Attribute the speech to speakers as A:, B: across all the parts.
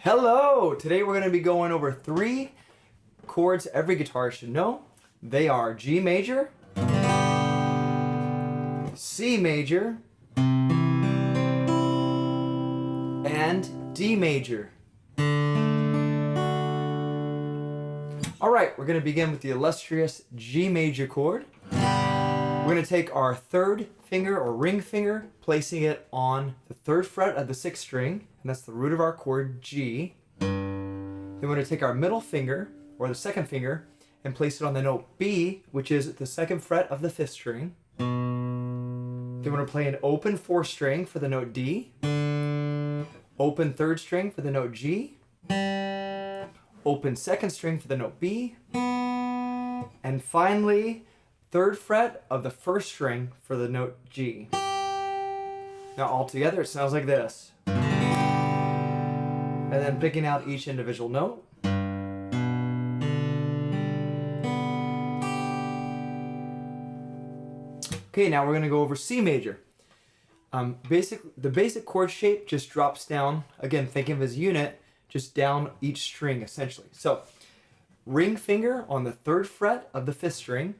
A: Hello! Today we're going to be going over 3 chords every guitarist should know. They are G major, C major, and D major. Alright, we're going to begin with the illustrious G major chord. We're going to take our third finger or ring finger, placing it on the 3rd fret of the 6th string, and that's the root of our chord G. Then we're going to take our middle finger, or the 2nd finger, and place it on the note B, which is the 2nd fret of the 5th string. Then we're going to play an open 4th string for the note D, open 3rd string for the note G, open 2nd string for the note B, and finally 3rd fret of the 1st string for the note G. Now all together it sounds like this. And then picking out each individual note. Okay, now we're going to go over C major. The basic chord shape just drops down, again thinking of as unit, just down each string essentially. So, ring finger on the 3rd fret of the 5th string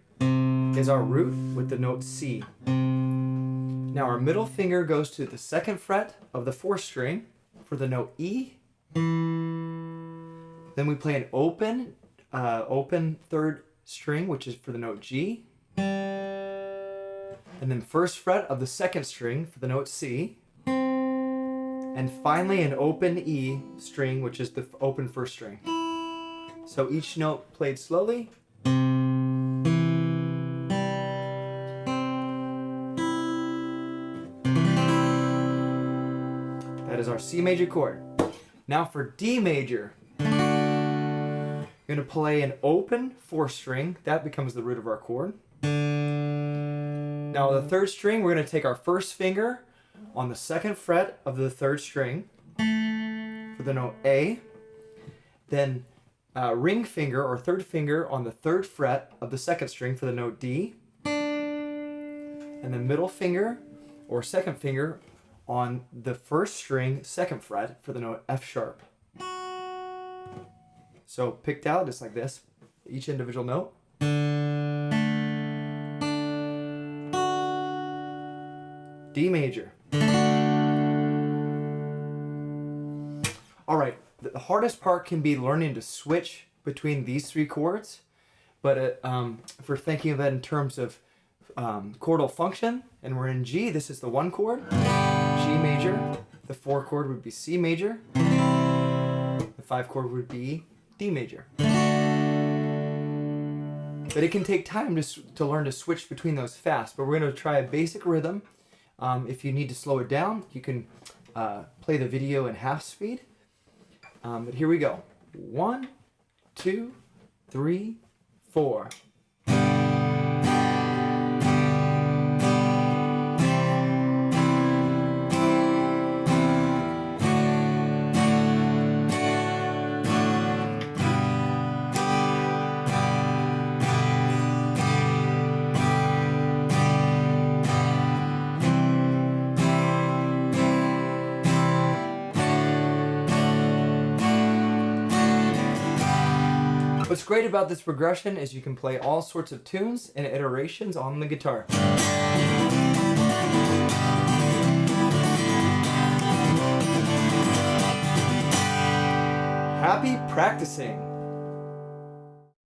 A: is our root with the note C. Now our middle finger goes to the 2nd fret of the 4th string for the note E. Then we play an open 3rd string, which is for the note G. And then 1st fret of the 2nd string for the note C. And finally an open E string, which is the open 1st string. So each note played slowly. That is our C major chord. Now for D major, you're going to play an open 4th string. That becomes the root of our chord. Now the 3rd string, we're going to take our 1st finger on the 2nd fret of the 3rd string for the note A. Then ring finger or 3rd finger on the 3rd fret of the 2nd string for the note D. And the middle finger or 2nd finger on the 1st string, 2nd fret for the note F sharp. So picked out just like this, each individual note. D major. All right, the hardest part can be learning to switch between these 3 chords, but if we're thinking of it in terms of chordal function, and we're in G, this is the 1 chord, G major. The 4 chord would be C major. The 5 chord would be D major. But it can take time to learn to switch between those fast, but we're going to try a basic rhythm. If you need to slow it down, you can play the video in half speed. But here we go. 1, 2, 3, 4. What's great about this progression is you can play all sorts of tunes and iterations on the guitar. Happy practicing!